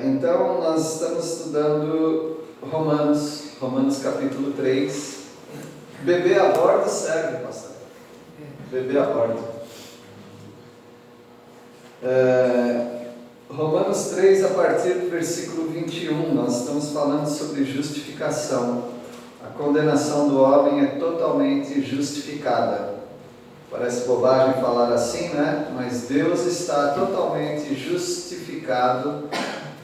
Então, nós estamos estudando Romanos capítulo 3. Bebê a bordo serve, pastor. Bebê a bordo. Romanos 3, a partir do versículo 21, nós estamos falando sobre justificação. A condenação do homem é totalmente justificada. Parece bobagem falar assim, né? Mas Deus está totalmente justificado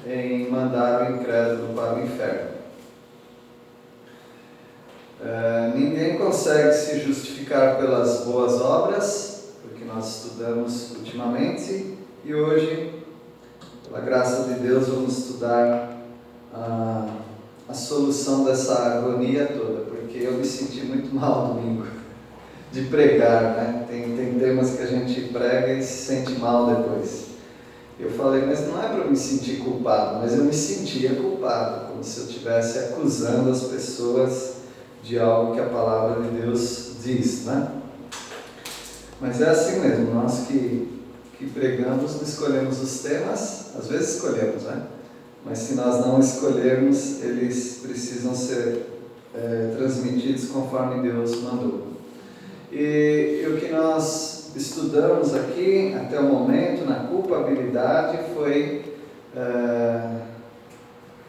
em mandar o incrédulo para o inferno. Ninguém consegue se justificar pelas boas obras, porque nós estudamos ultimamente, e hoje, pela graça de Deus, vamos estudar a solução dessa agonia toda, porque eu me senti muito mal domingo de pregar, né? Tem temas que a gente prega e se sente mal depois. Eu falei, mas não é para me sentir culpado, mas eu me sentia culpado, como se eu estivesse acusando as pessoas de algo que a palavra de Deus diz, né? Mas é assim mesmo, nós que pregamos não escolhemos os temas, às vezes escolhemos, né? Mas se nós não escolhermos, eles precisam ser transmitidos conforme Deus mandou. E o que nós estudamos aqui até o momento na culpabilidade foi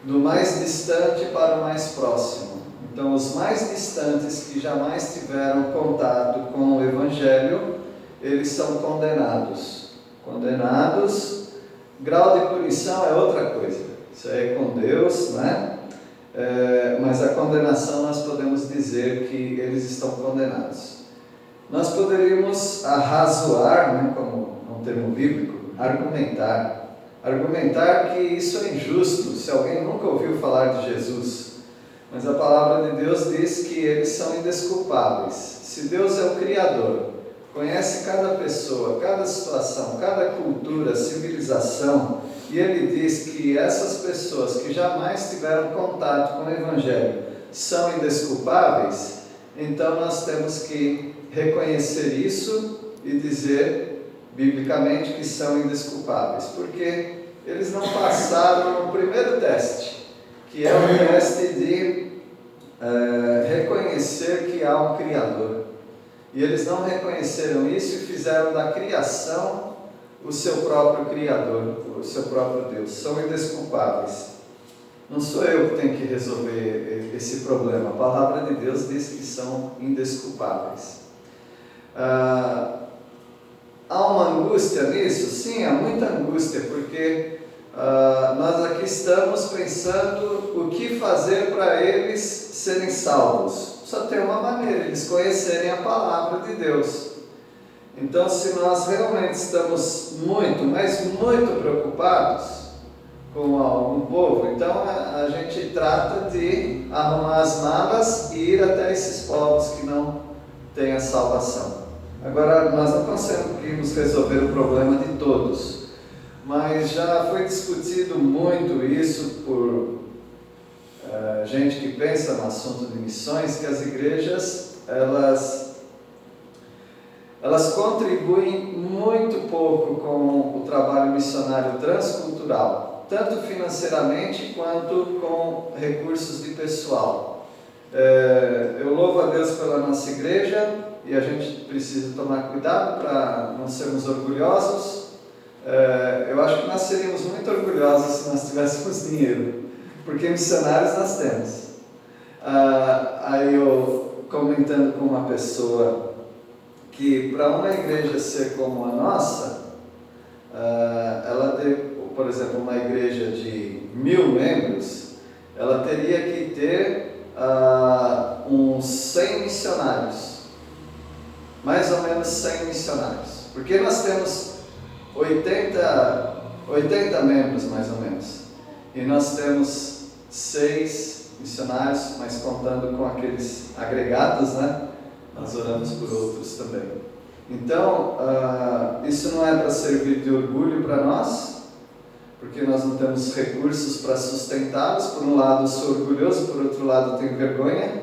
do mais distante para o mais próximo. Então, os mais distantes que jamais tiveram contato com o Evangelho, eles são condenados. Grau de punição é outra coisa. Isso aí é com Deus, né? Mas a condenação nós podemos dizer que eles estão condenados. Nós poderíamos arrazoar, né, como um termo bíblico, argumentar que isso é injusto, se alguém nunca ouviu falar de Jesus. Mas a palavra de Deus diz que eles são indesculpáveis. Se Deus é o Criador, conhece cada pessoa, cada situação, cada cultura, civilização, e Ele diz que essas pessoas que jamais tiveram contato com o Evangelho são indesculpáveis, então nós temos que reconhecer isso e dizer, biblicamente, que são indesculpáveis, porque eles não passaram o primeiro teste, que é o teste de reconhecer que há um Criador. E eles não reconheceram isso e fizeram da criação o seu próprio Criador, o seu próprio Deus. São indesculpáveis. Não sou eu que tenho que resolver esse problema. A palavra de Deus diz que são indesculpáveis. Há uma angústia nisso? Sim, há muita angústia, porque nós aqui estamos pensando o que fazer para eles serem salvos. Só tem uma maneira, eles conhecerem a palavra de Deus. Então, se nós realmente estamos muito, mas muito preocupados com algum povo, então a gente trata de arrumar as malas e ir até esses povos que não têm a salvação. Agora, nós não conseguimos resolver o problema de todos, mas já foi discutido muito isso por gente que pensa no assunto de missões, que as igrejas, elas contribuem muito pouco com o trabalho missionário transcultural, tanto financeiramente quanto com recursos de pessoal. Eu louvo a Deus pela nossa igreja, e a gente precisa tomar cuidado para não sermos orgulhosos. Eu acho que nós seríamos muito orgulhosos se nós tivéssemos dinheiro, porque missionários nós temos. Aí eu, comentando com uma pessoa, que para uma igreja ser como a nossa, por exemplo, uma igreja de 1000 membros, ela teria que ter uns 100 missionários, mais ou menos 100 missionários, porque nós temos 80 membros mais ou menos, e nós temos 6 missionários, mas contando com aqueles agregados, né? Nós oramos por outros também. Então, isso não é para servir de orgulho para nós, porque nós não temos recursos para sustentá-los. Por um lado sou orgulhoso, por outro lado tenho vergonha,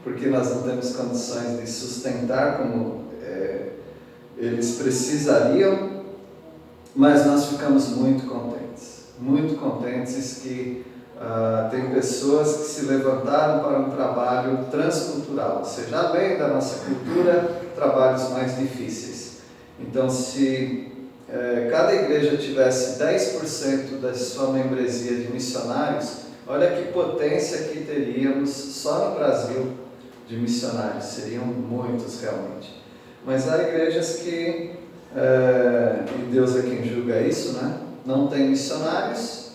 porque nós não temos condições de sustentar como eles precisariam. mas nós ficamos muito contentes que tem pessoas que se levantaram para um trabalho transcultural, ou seja, além da nossa cultura, trabalhos mais difíceis. Então, se cada igreja tivesse 10% da sua membresia de missionários, olha que potência que teríamos só no Brasil de missionários, seriam muitos realmente. Mas há igrejas que, e Deus é quem julga isso, né? Não tem missionários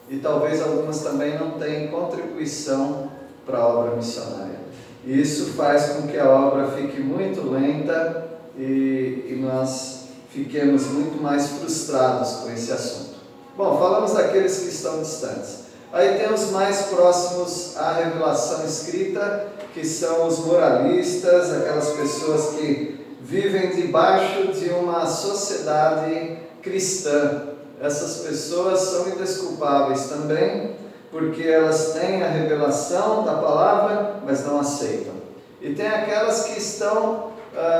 e talvez algumas também não tenham contribuição para a obra missionária. E isso faz com que a obra fique muito lenta e nós fiquemos muito mais frustrados com esse assunto. Bom, falamos daqueles que estão distantes. Aí tem os mais próximos à revelação escrita, que são os moralistas, aquelas pessoas que vivem debaixo de uma sociedade cristã. Essas pessoas são indesculpáveis também, porque elas têm a revelação da palavra, mas não aceitam. E tem aquelas que estão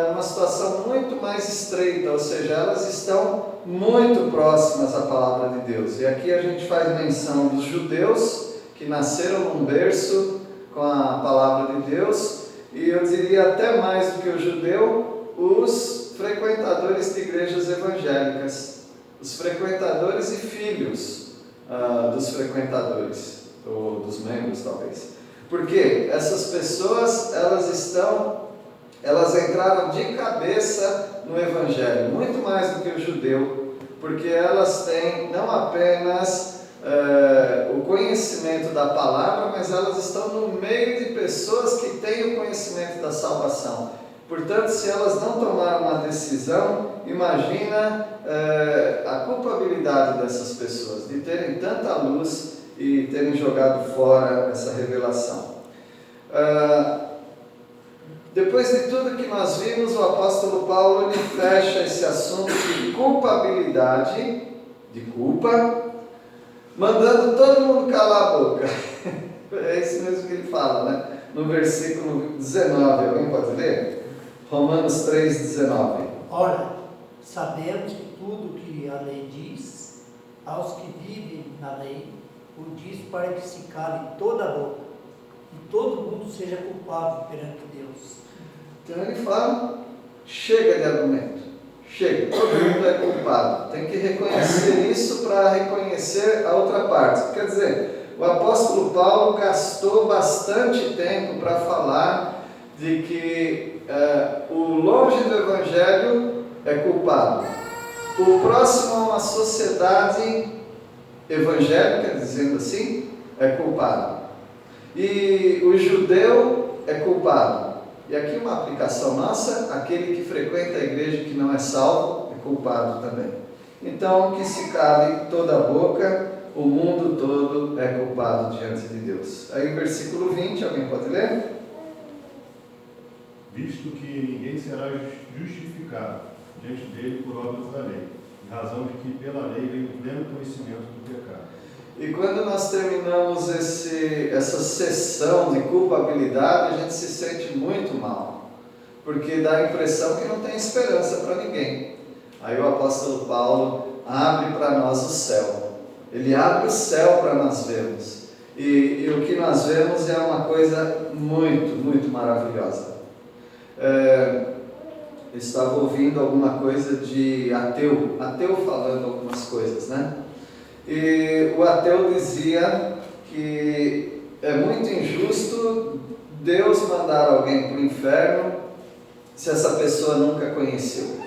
numa situação muito mais estreita, ou seja, elas estão muito próximas à palavra de Deus. E aqui a gente faz menção dos judeus que nasceram num berço com a palavra de Deus, e eu diria até mais do que o judeu, os frequentadores de igrejas evangélicas, os frequentadores e filhos dos frequentadores, ou dos membros talvez. Porque essas pessoas, elas entraram de cabeça no Evangelho, muito mais do que o judeu, porque elas têm não apenas o conhecimento da palavra, mas elas estão no meio de pessoas que têm o conhecimento da salvação. Portanto, se elas não tomaram uma decisão, imagina a culpabilidade dessas pessoas, de terem tanta luz e terem jogado fora essa revelação. Depois de tudo que nós vimos, o apóstolo Paulo ele fecha esse assunto de culpabilidade, de culpa, mandando todo mundo calar a boca. É isso mesmo que ele fala, né? No versículo 19, alguém pode ler? Romanos 3,19. Ora, sabemos que tudo que a lei diz, aos que vivem na lei, o diz para que se cale toda a boca, e todo mundo seja culpado perante Deus. Então ele fala, chega de argumento, chega, todo mundo é culpado. Tem que reconhecer isso para reconhecer a outra parte. Quer dizer, o apóstolo Paulo gastou bastante tempo para falar de que o longe do evangelho é culpado. O próximo a uma sociedade evangélica, dizendo assim, é culpado. E o judeu é culpado. E aqui uma aplicação nossa, aquele que frequenta a igreja que não é salvo, é culpado também. Então, que se cale toda a boca, o mundo todo é culpado diante de Deus. Aí versículo 20, alguém pode ler? Visto que ninguém será justificado diante dele por obras da lei, em razão de que pela lei vem o pleno conhecimento do pecado. E quando nós terminamos essa sessão de culpabilidade, a gente se sente muito mal, porque dá a impressão que não tem esperança para ninguém. Aí o apóstolo Paulo abre para nós o céu, ele abre o céu para nós vermos, e o que nós vemos é uma coisa muito, muito maravilhosa. Eu estava ouvindo alguma coisa de ateu falando algumas coisas, né? E o ateu dizia que é muito injusto Deus mandar alguém para o inferno se essa pessoa nunca conheceu.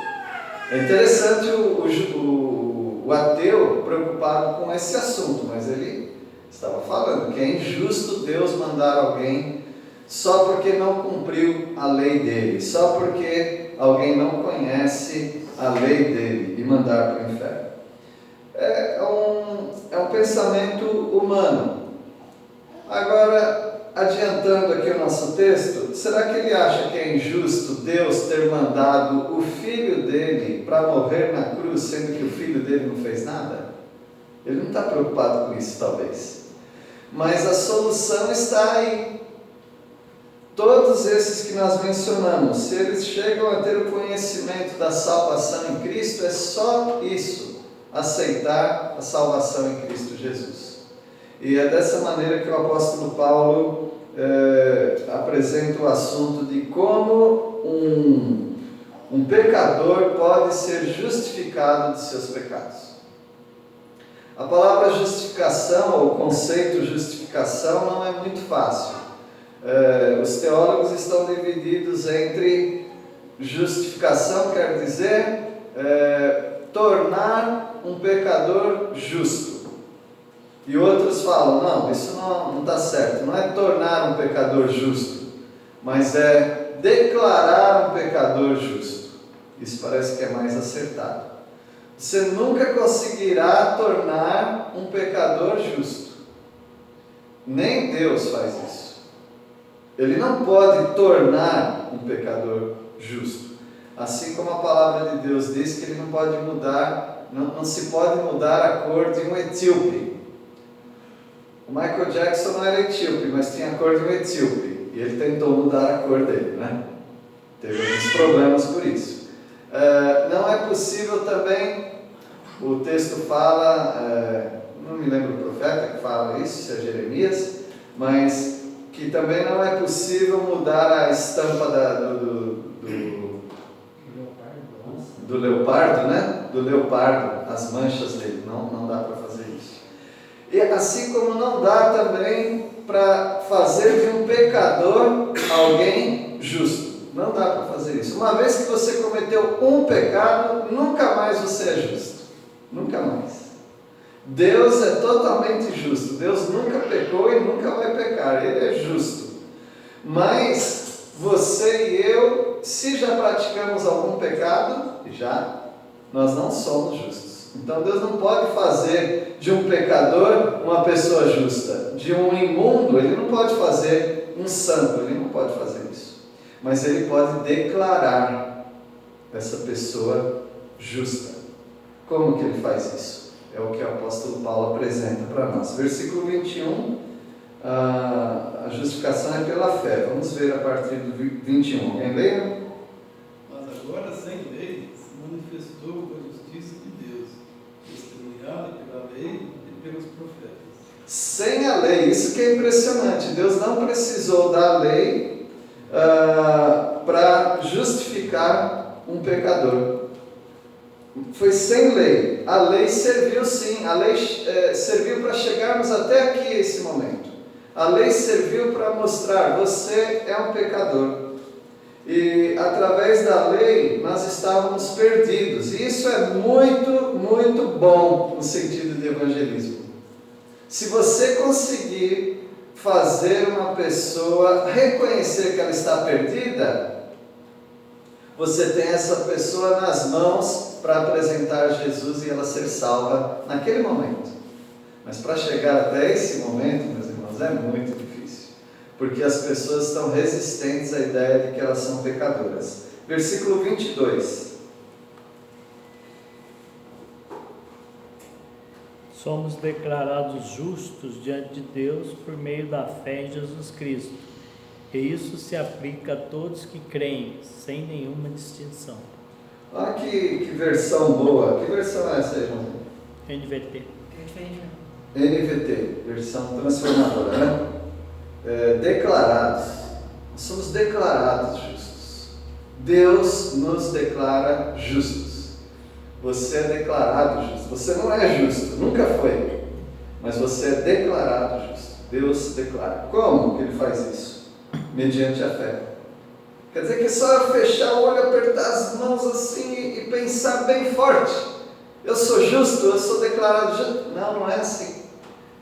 É interessante o ateu preocupado com esse assunto, mas ele estava falando que é injusto Deus mandar alguém só porque não cumpriu a lei dele, só porque alguém não conhece a lei dele e mandar para o inferno. É um pensamento humano. Agora, adiantando aqui o nosso texto, será que ele acha que é injusto Deus ter mandado o filho dele para morrer na cruz, sendo que o filho dele não fez nada? Ele não está preocupado com isso, talvez. Mas a solução está aí. Todos esses que nós mencionamos, se eles chegam a ter o conhecimento da salvação em Cristo, é só isso. aceitar a salvação em Cristo Jesus. E é dessa maneira que o apóstolo Paulo apresenta o assunto de como um pecador pode ser justificado de seus pecados. A palavra justificação, ou o conceito justificação, não é muito fácil. Os teólogos estão divididos entre justificação, quer dizer, tornar um pecador justo. E outros falam, não, isso não está certo, não é tornar um pecador justo, mas é declarar um pecador justo. Isso parece que é mais acertado. Você nunca conseguirá tornar um pecador justo. Nem Deus faz isso. Ele não pode tornar um pecador justo. Assim como a palavra de Deus diz que ele não pode mudar, não se pode mudar a cor de um etíope. O Michael Jackson não era etíope, mas tinha a cor de um etíope. E ele tentou mudar a cor dele, né? Teve alguns problemas por isso. Não é possível também, o texto fala, não me lembro o profeta que fala isso, se é Jeremias, mas que também não é possível mudar a estampa do leopardo, né? Do leopardo, as manchas dele, não dá para fazer isso. E assim como não dá também para fazer de um pecador alguém justo. Não dá para fazer isso. Uma vez que você cometeu um pecado, nunca mais você é justo. Nunca mais. Deus é totalmente justo. Deus nunca pecou e nunca vai pecar. Ele é justo. Mas você e eu, se já praticamos algum pecado, nós não somos justos. Então Deus não pode fazer de um pecador uma pessoa justa. De um imundo, Ele não pode fazer um santo. Ele não pode fazer isso. Mas Ele pode declarar essa pessoa justa. Como que Ele faz isso? É o que o apóstolo Paulo apresenta para nós. Versículo 21, a justificação é pela fé. Vamos ver a partir do 21. Alguém lê? Mas agora, sem lei, se manifestou a justiça de Deus, testemunhada pela lei e pelos profetas. Sem a lei, isso que é impressionante. Deus não precisou da lei para justificar um pecador. Foi sem lei. A lei serviu sim, a lei serviu para chegarmos até aqui, esse momento. A lei serviu para mostrar, você é um pecador. E através da lei nós estávamos perdidos. E isso é muito, muito bom no sentido de evangelismo. Se você conseguir fazer uma pessoa reconhecer que ela está perdida, você tem essa pessoa nas mãos para apresentar Jesus e ela ser salva naquele momento. Mas para chegar até esse momento, meus irmãos, é muito difícil. Porque as pessoas estão resistentes à ideia de que elas são pecadoras. Versículo 22. Somos declarados justos diante de Deus por meio da fé em Jesus Cristo. E isso se aplica a todos que creem, sem nenhuma distinção. Olha que versão boa. Que versão é essa aí, João? NVT. NVT, versão transformadora, né? Declarados. Nós somos declarados justos. Deus nos declara justos. Você é declarado justo. Você não é justo, nunca foi. Mas você é declarado justo. Deus declara. Como que Ele faz isso? Mediante a fé. Quer dizer que é só eu fechar o olho, apertar as mãos assim e pensar bem forte. Eu sou justo, eu sou declarado justo. Não, não é assim.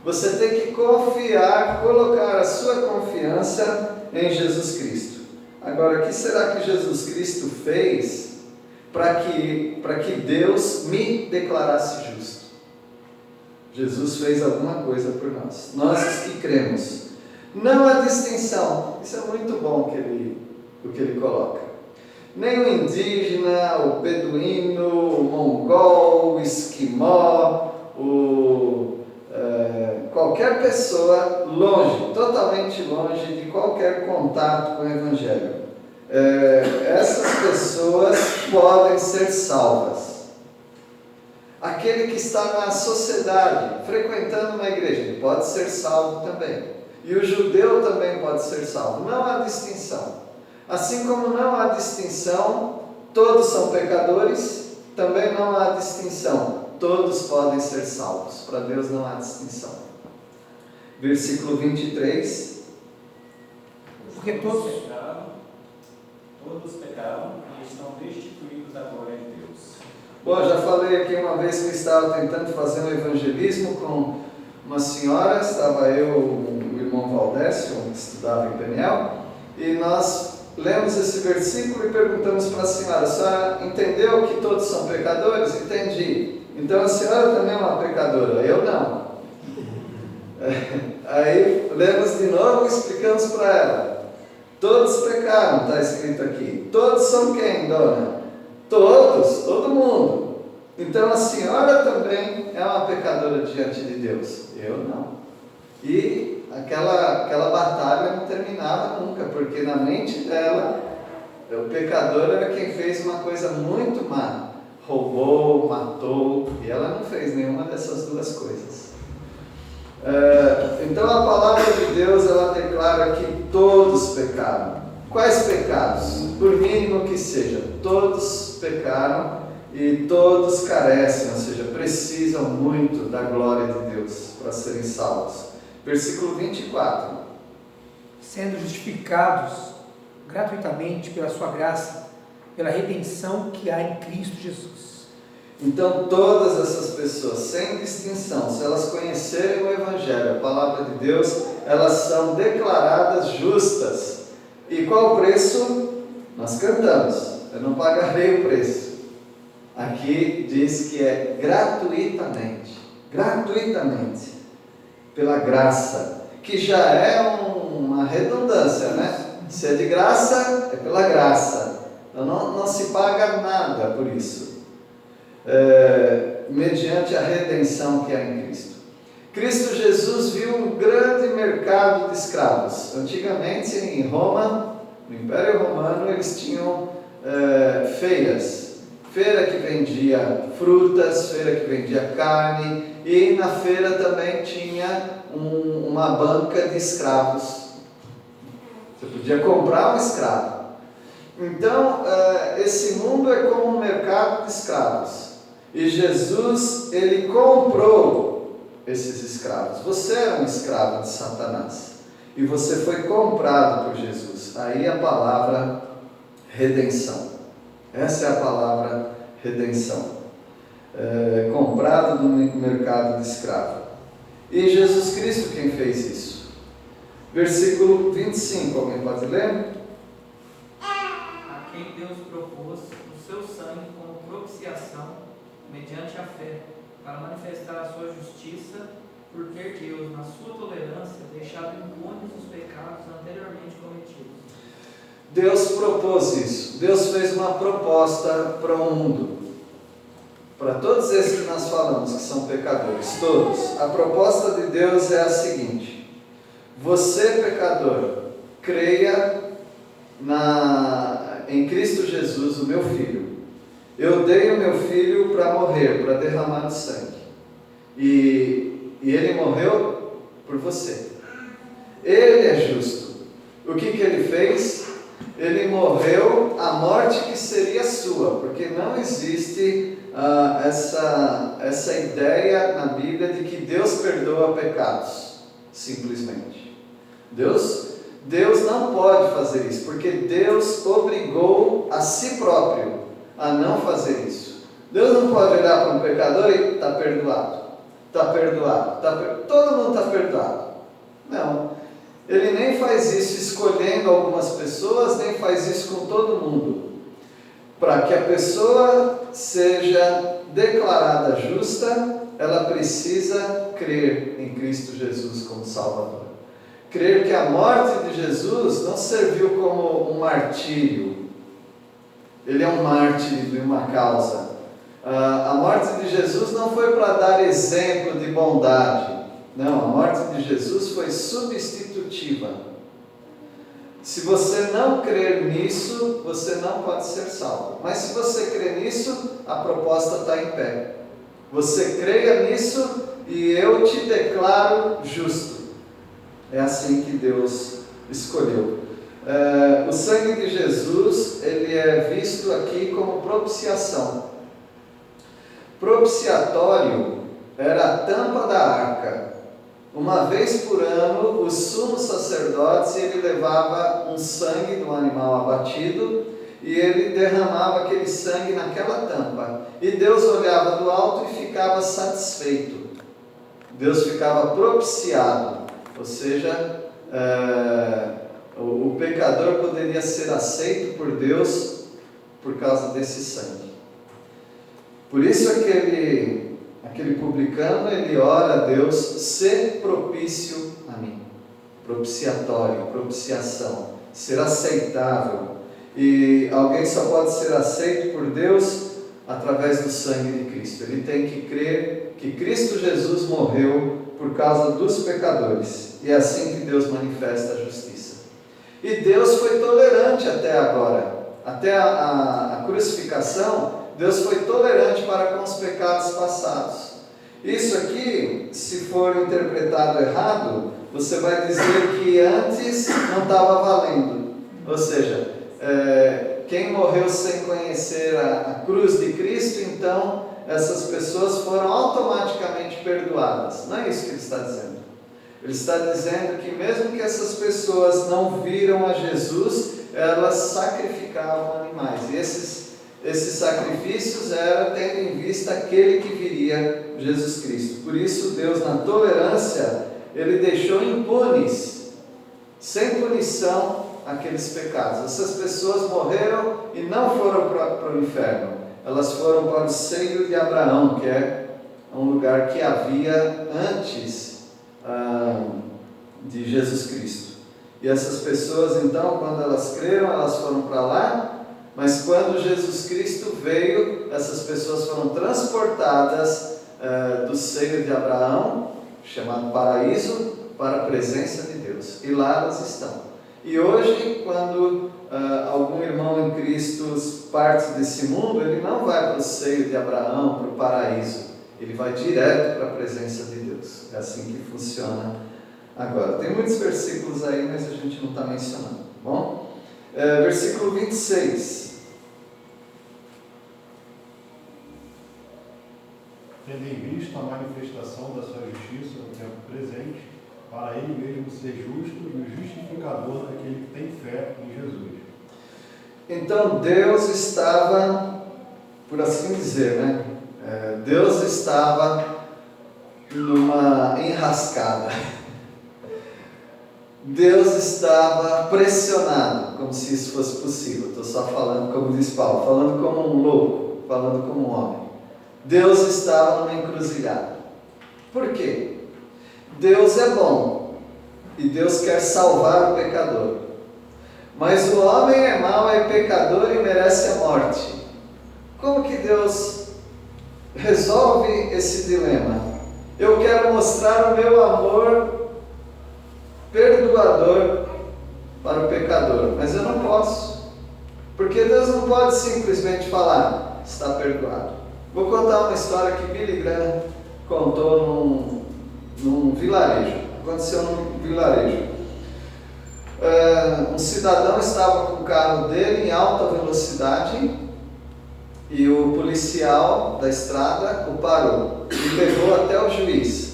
Você tem que confiar, colocar a sua confiança em Jesus Cristo. Agora, o que será que Jesus Cristo fez para que Deus me declarasse justo? Jesus fez alguma coisa por nós. Nós que cremos. Não há distinção. Isso é muito bom o que ele coloca. Nem o indígena, o beduíno, o mongol, o esquimó, qualquer pessoa longe, totalmente longe de qualquer contato com o Evangelho. Essas pessoas podem ser salvas. aquele que está na sociedade, frequentando uma igreja, ele pode ser salvo também. E o judeu também pode ser salvo. Não há distinção. Assim como não há distinção, todos são pecadores, também não há distinção. Todos podem ser salvos. Para Deus não há distinção. Versículo 23. Porque todos pecaram e estão destituídos da glória de Deus. Bom, já falei aqui uma vez que eu estava tentando fazer um evangelismo com uma senhora, estava eu, o irmão Valdécio, que estudava em Peniel, e nós lemos esse versículo e perguntamos para a senhora entendeu que todos são pecadores? Entendi. Então a senhora também é uma pecadora, eu não. Aí lemos de novo e explicamos para ela. Todos pecaram, está escrito aqui. Todos são quem, dona? Todos, todo mundo. Então a senhora também é uma pecadora diante de Deus. Eu não. E aquela batalha não terminava nunca, porque na mente dela, o pecador era quem fez uma coisa muito má. Roubou, matou, e ela não fez nenhuma dessas duas coisas. Então a palavra de Deus, ela declara que todos pecaram. Quais pecados? Por mínimo que seja, todos pecaram e todos carecem, ou seja, precisam muito da glória de Deus para serem salvos. Versículo 24. Sendo justificados gratuitamente pela sua graça, pela redenção que há em Cristo Jesus. Então todas essas pessoas, sem distinção, se elas conhecerem o Evangelho, a palavra de Deus, elas são declaradas justas. E qual o preço? Nós cantamos, eu não pagarei o preço. Aqui diz que é gratuitamente, pela graça, que já é uma redundância, né? Se é de graça, é pela graça, então não se paga nada por isso. Mediante a redenção que há em Cristo. Cristo Jesus viu um grande mercado de escravos. Antigamente em Roma, no Império Romano, eles tinham feiras. Feira que vendia frutas, feira que vendia carne, e na feira também tinha uma banca de escravos. Você podia comprar um escravo. Então, esse mundo é como um mercado de escravos. E Jesus, ele comprou esses escravos. Você era um escravo de Satanás. E você foi comprado por Jesus. Aí a palavra redenção. Essa é a palavra redenção. Comprado no mercado de escravo. E Jesus Cristo quem fez isso. Versículo 25, alguém pode ler? A quem Deus propôs o seu sangue como propiciação mediante a fé, para manifestar a sua justiça, por ter Deus, na sua tolerância, deixado impunes os pecados anteriormente cometidos. Deus propôs isso. Deus fez uma proposta para o mundo. Para todos esses que nós falamos, que são pecadores, todos. A proposta de Deus é a seguinte: você, pecador, creia em Cristo Jesus, o meu Filho. Eu dei o meu Filho para morrer, para derramar o sangue. E Ele morreu por você. Ele é justo. O que Ele fez? Ele morreu a morte que seria sua, porque não existe essa ideia na Bíblia de que Deus perdoa pecados, simplesmente. Deus não pode fazer isso, porque Deus obrigou a si próprio a não fazer isso. Deus não pode olhar para um pecador e está perdoado, todo mundo está perdoado. Não, Ele nem faz isso escolhendo algumas pessoas, nem faz isso com todo mundo. Para que a pessoa seja declarada justa, ela precisa crer em Cristo Jesus como Salvador. Crer que a morte de Jesus não serviu como um martírio. Ele é um mártir de uma causa. A morte de Jesus não foi para dar exemplo de bondade. Não, a morte de Jesus foi substitutiva. Se você não crer nisso, você não pode ser salvo. Mas se você crer nisso, a proposta está em pé. Você creia nisso e eu te declaro justo. É assim que Deus escolheu. O sangue de Jesus, ele é visto aqui como propiciação. Propiciatório era a tampa da arca. Uma vez por ano, os sumos sacerdotes, ele levava um sangue do animal abatido e ele derramava aquele sangue naquela tampa. E Deus olhava do alto e ficava satisfeito. Deus ficava propiciado, ou seja, o pecador poderia ser aceito por Deus por causa desse sangue. Por isso aquele publicano, ele ora a Deus: ser propício a mim. Propiciatório, propiciação, ser aceitável. E alguém só pode ser aceito por Deus através do sangue de Cristo. Ele tem que crer que Cristo Jesus morreu por causa dos pecadores. E é assim que Deus manifesta a justiça. E Deus foi tolerante até agora. Até a crucificação, Deus foi tolerante para com os pecados passados. Isso aqui, se for interpretado errado, você vai dizer que antes não estava valendo. Ou seja, quem morreu sem conhecer a cruz de Cristo, então essas pessoas foram automaticamente perdoadas. Não é isso que ele está dizendo. Ele está dizendo que mesmo que essas pessoas não viram a Jesus, elas sacrificavam animais. E esses sacrifícios eram tendo em vista aquele que viria, Jesus Cristo. Por isso Deus, na tolerância, ele deixou impunes, sem punição, aqueles pecados. Essas pessoas morreram e não foram para o inferno. Elas foram para o seio de Abraão, que é um lugar que havia antes de Jesus Cristo. E essas pessoas, então, quando elas creram, elas foram para lá, mas quando Jesus Cristo veio, essas pessoas foram transportadas do seio de Abraão, chamado paraíso, para a presença de Deus. E lá elas estão. E hoje, quando algum irmão em Cristo parte desse mundo, ele não vai para o seio de Abraão, para o paraíso. Ele vai direto para a presença de Deus. É assim que funciona agora. Tem muitos versículos aí, mas a gente não está mencionando. Bom? Versículo 26. Tendo em vista a manifestação da sua justiça no tempo presente, para ele mesmo ser justo e o justificador daquele que tem fé em Jesus. Então Deus estava, por assim dizer, né? Deus estava numa enrascada. Deus estava pressionado, como se isso fosse possível. Estou só falando, como diz Paulo, falando como um louco, falando como um homem. Deus estava numa encruzilhada. Por quê? Deus é bom e Deus quer salvar o pecador. Mas o homem é mau, é pecador e merece a morte. Como que Deus resolve esse dilema? Eu quero mostrar o meu amor perdoador para o pecador, mas eu não posso. Porque Deus não pode simplesmente falar: está perdoado. Vou contar uma história que Billy Graham contou num vilarejo. Aconteceu num vilarejo. Um cidadão estava com o carro dele em alta velocidade e o policial da estrada o parou e levou até o juiz.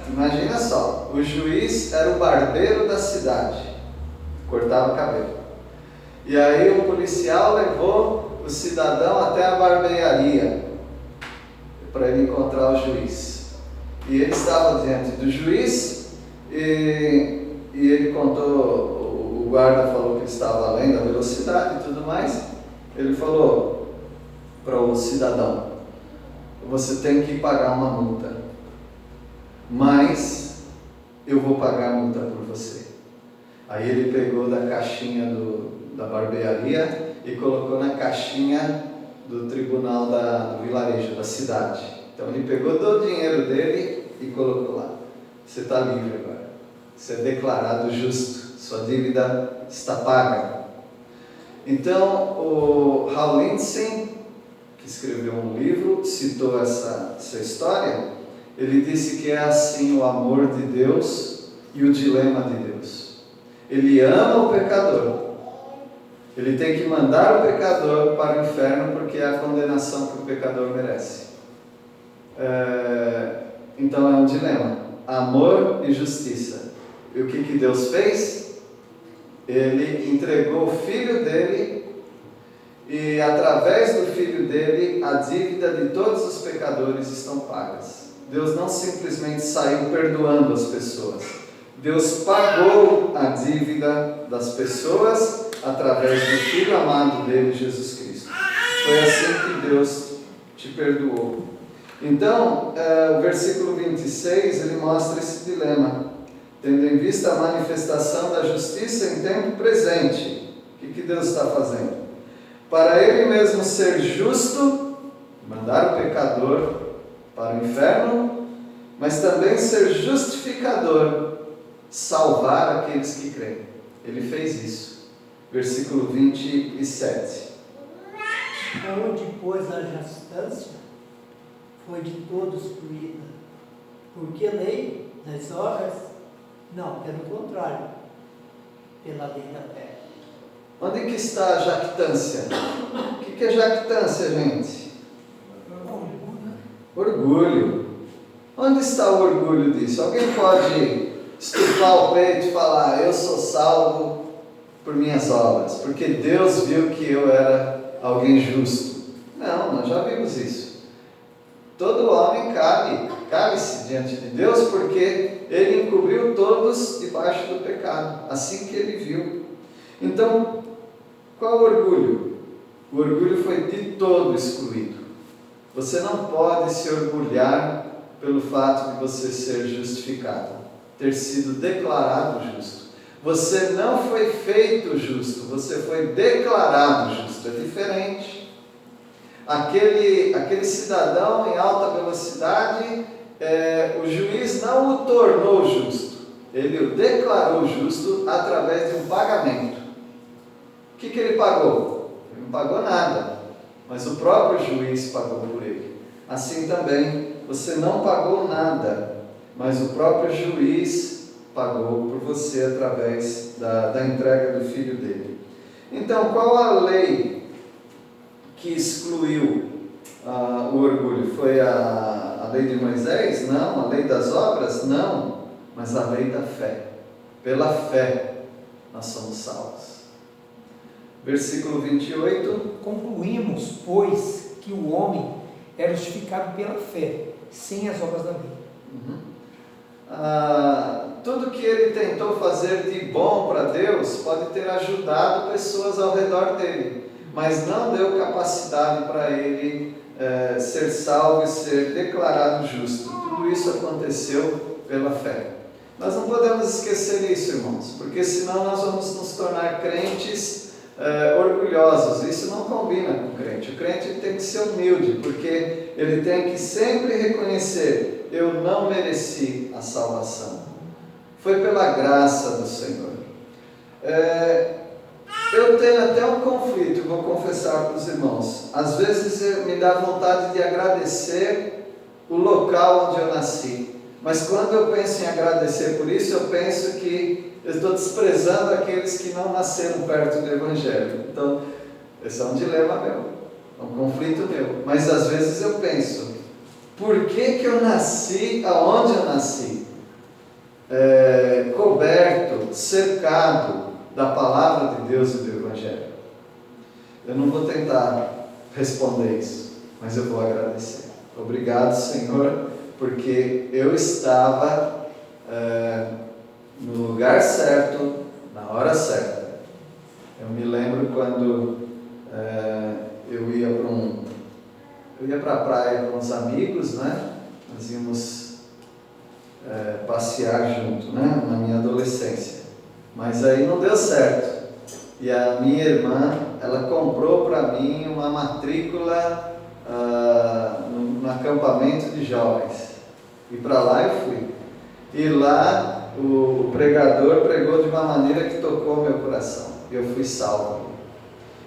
Imagina só, o juiz era o barbeiro da cidade, cortava o cabelo. E aí o policial levou o cidadão até a barbearia para ele encontrar o juiz. E ele estava diante do juiz e ele contou, o guarda falou que ele estava além da velocidade e tudo mais. Ele falou para o cidadão: você tem que pagar uma multa, mas eu vou pagar a multa por você. Aí ele pegou da caixinha da barbearia e colocou na caixinha do tribunal do vilarejo, da cidade. Então ele pegou do dinheiro dele e colocou lá. Você está livre agora. Você é declarado justo. Sua dívida está paga. Então o Hal Lindsey, que escreveu um livro, citou essa história. Ele disse que é assim o amor de Deus e o dilema de Deus. Ele ama o pecador. Ele tem que mandar o pecador para o inferno porque é a condenação que o pecador merece. Então é um dilema. Amor e justiça. E o que Deus fez? Ele entregou o Filho dele e através do Filho dele a dívida de todos os pecadores estão pagas. Deus não simplesmente saiu perdoando as pessoas. Deus pagou a dívida das pessoas através do Filho amado dele, Jesus Cristo. Foi assim que Deus te perdoou. Então, o versículo 26, ele mostra esse dilema. Tendo em vista a manifestação da justiça em tempo presente. O que Deus está fazendo? Para Ele mesmo ser justo, mandar o pecador para o inferno, mas também ser justificador, salvar aqueles que creem. Ele fez isso. Versículo 27. Onde, pois, a justiça foi de todos excluída, porque a lei das obras, não, pelo contrário, pela lei da fé. Onde que está a jactância? O que é jactância, gente? Orgulho. Onde está o orgulho disso? Alguém pode estufar o peito e falar: eu sou salvo por minhas obras, porque Deus viu que eu era alguém justo. Não, nós já vimos isso. Todo homem cabe-se diante de Deus, porque Ele encobriu todos debaixo do pecado, assim que Ele viu. Então, qual o orgulho? O orgulho foi de todo excluído. Você não pode se orgulhar pelo fato de você ser justificado, ter sido declarado justo. Você não foi feito justo, você foi declarado justo. É diferente. Aquele cidadão em alta velocidade, o juiz não o tornou justo. Ele o declarou justo através de um pagamento. O que ele pagou? Ele não pagou nada, mas o próprio juiz pagou por ele. Assim também, você não pagou nada, mas o próprio juiz pagou por você através da entrega do Filho dele. Então, qual a lei que excluiu o orgulho? Foi a lei de Moisés? Não. A lei das obras? Não. Mas a lei da fé. Pela fé, nós somos salvos. Versículo 28. Concluímos, pois, que o homem é justificado pela fé, sem as obras da lei. Tudo que ele tentou fazer de bom para Deus pode ter ajudado pessoas ao redor dele, mas não deu capacidade para ele ser salvo e ser declarado justo. Tudo isso aconteceu pela fé. Nós não podemos esquecer isso, irmãos, porque senão nós vamos nos tornar crentes orgulhosos. Isso não combina com o crente. O crente tem que ser humilde, porque ele tem que sempre reconhecer: eu não mereci a salvação, foi pela graça do Senhor. Eu tenho até um conflito, vou confessar para os irmãos. Às vezes me dá vontade de agradecer o local onde eu nasci, mas quando eu penso em agradecer por isso, eu penso que eu estou desprezando aqueles que não nasceram perto do Evangelho. Então, esse é um dilema meu, é um conflito meu. Mas às vezes eu penso: por que eu nasci aonde eu nasci? Coberto, cercado da palavra de Deus e do Evangelho. Eu não vou tentar responder isso, mas eu vou agradecer. Obrigado, Senhor, porque eu estava no lugar certo, na hora certa. Eu me lembro quando eu ia para a praia com os amigos, né? Nós íamos passear junto, né? Na minha adolescência. Mas aí não deu certo. E a minha irmã, ela comprou para mim uma matrícula no acampamento de jovens. E para lá eu fui. E lá o pregador pregou de uma maneira que tocou meu coração. Eu fui salvo.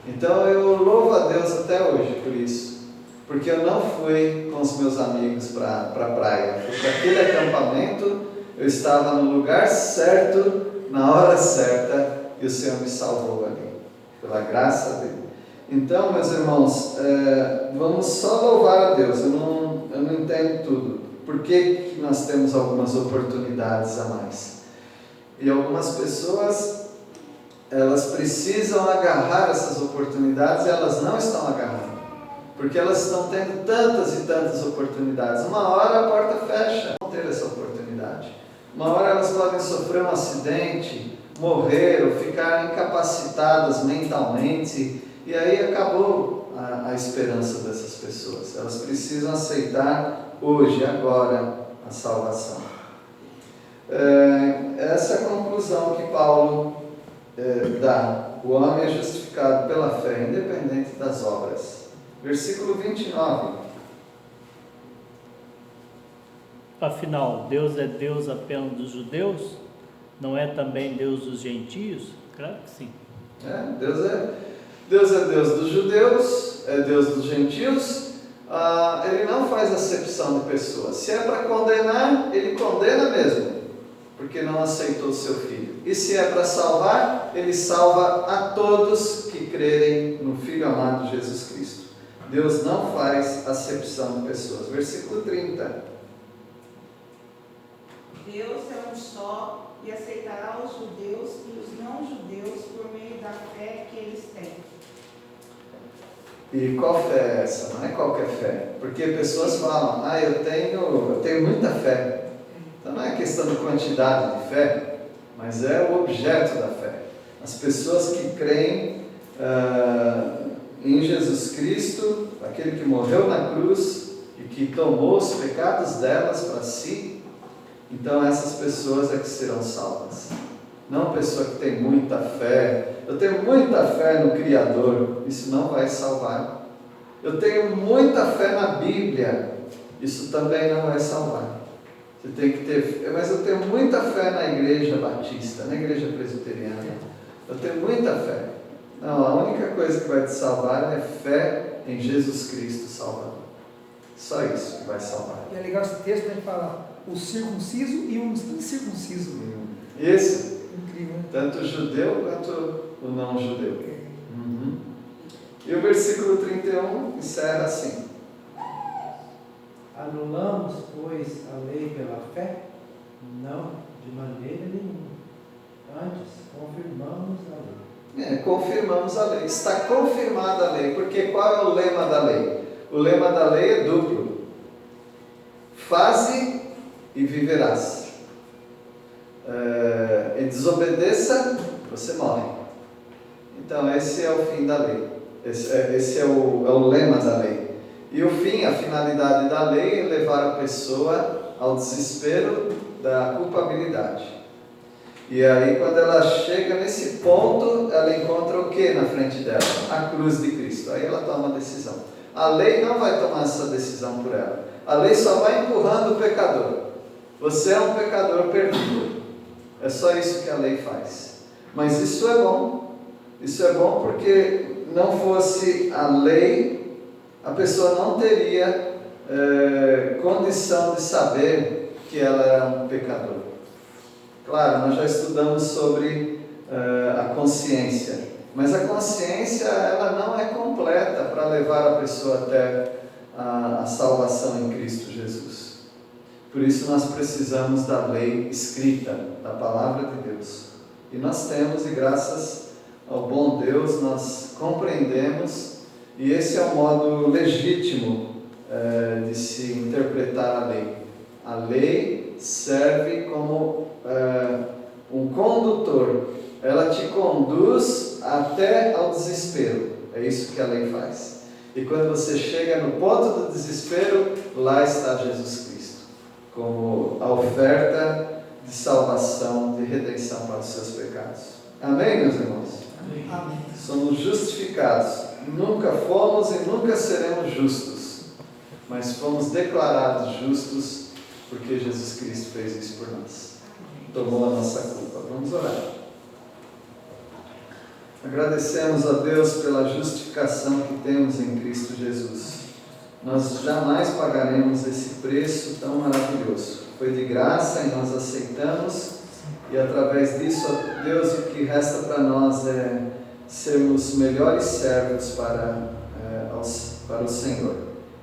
Então eu louvo a Deus até hoje por isso. porque eu não fui com os meus amigos para a praia. Fui para aquele acampamento, eu estava no lugar certo, na hora certa, e o Senhor me salvou ali, pela graça dele. Então, meus irmãos, vamos só louvar a Deus. Eu não entendo tudo. Por que nós temos algumas oportunidades a mais? E algumas pessoas, elas precisam agarrar essas oportunidades e elas não estão agarrando. Porque elas estão tendo tantas e tantas oportunidades. Uma hora a porta fecha, não ter essa oportunidade. Uma hora elas podem sofrer um acidente, morrer ou ficar incapacitadas mentalmente. E aí acabou a esperança dessas pessoas. Elas precisam aceitar hoje, agora, a salvação. Essa é a conclusão que Paulo dá. O homem é justificado pela fé, independente das obras. Versículo 29. Afinal, Deus é Deus apenas dos judeus? Não é também Deus dos gentios? Claro que sim. Deus é Deus dos judeus, é Deus dos gentios. Ele não faz acepção de pessoas. Se é para condenar, ele condena mesmo, porque não aceitou o seu filho. E se é para salvar, ele salva a todos que crerem no Filho amado Jesus Cristo. Deus não faz acepção de pessoas. Versículo 30. Deus é um só e aceitará os judeus e os não-judeus por meio da fé que eles têm. E qual fé é essa? Não é qualquer fé. Porque pessoas falam, eu tenho muita fé. Então não é questão de quantidade de fé, mas é o objeto da fé. As pessoas que creem em Jesus Cristo, aquele que morreu na cruz e que tomou os pecados delas para si, então essas pessoas é que serão salvas. Não a pessoa que tem muita fé. Eu tenho muita fé no Criador. Isso não vai salvar. Eu tenho muita fé na Bíblia. Isso também não vai salvar. Você tem que ter... Mas eu tenho muita fé na Igreja Batista, na Igreja Presbiteriana. Eu tenho muita fé. Não, a única coisa que vai te salvar é fé em Jesus Cristo Salvador. Só isso que vai salvar. E é legal esse texto, né, que fala o circunciso e o incircunciso. Isso. Incrível, né? Tanto o judeu quanto o não judeu. E o versículo 31 encerra assim: Anulamos, pois, a lei pela fé? Não, de maneira nenhuma. Antes, confirmamos a lei. Confirmamos a lei. Está confirmada a lei. Porque qual é o lema da lei? O lema da lei é duplo. Faze e viverás. E desobedeça, você morre. Então esse é o fim da lei. Esse é o lema da lei. E o fim, a finalidade da lei é levar a pessoa ao desespero da culpabilidade. E aí quando ela chega nesse ponto, ela encontra o que na frente dela? A cruz de Cristo. Aí ela toma a decisão. A lei não vai tomar essa decisão por ela. A lei só vai empurrando o pecador. Você é um pecador perdido. É só isso que a lei faz. Mas isso é bom. Isso é bom porque não fosse a lei, a pessoa não teria condição de saber que ela era um pecador. Claro, nós já estudamos sobre a consciência. Mas a consciência, ela não é completa para levar a pessoa até a salvação em Cristo Jesus. Por isso nós precisamos da lei escrita, da palavra de Deus. E nós temos, e graças ao bom Deus, nós compreendemos, e esse é o modo legítimo de se interpretar a lei. A lei serve como um condutor. Ela te conduz até ao desespero. É isso que a lei faz. E quando você chega no ponto do desespero, lá está Jesus Cristo, como a oferta de salvação, de redenção para os seus pecados. Amém, meus irmãos? Amém. Somos justificados. Nunca fomos e nunca seremos justos, mas fomos declarados justos porque Jesus Cristo fez isso por nós. Tomou a nossa culpa. Vamos orar. Agradecemos a Deus pela justificação que temos em Cristo Jesus. nós jamais pagaremos esse preço tão maravilhoso. Foi de graça e nós aceitamos, e através disso, Deus, o que resta para nós é sermos melhores servos para o Senhor.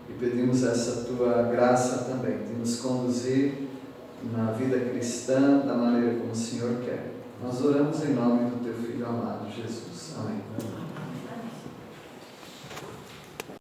E pedimos essa tua graça também, de nos conduzir na vida cristã da maneira como o Senhor quer. Nós oramos em nome do teu Filho amado, Jesus.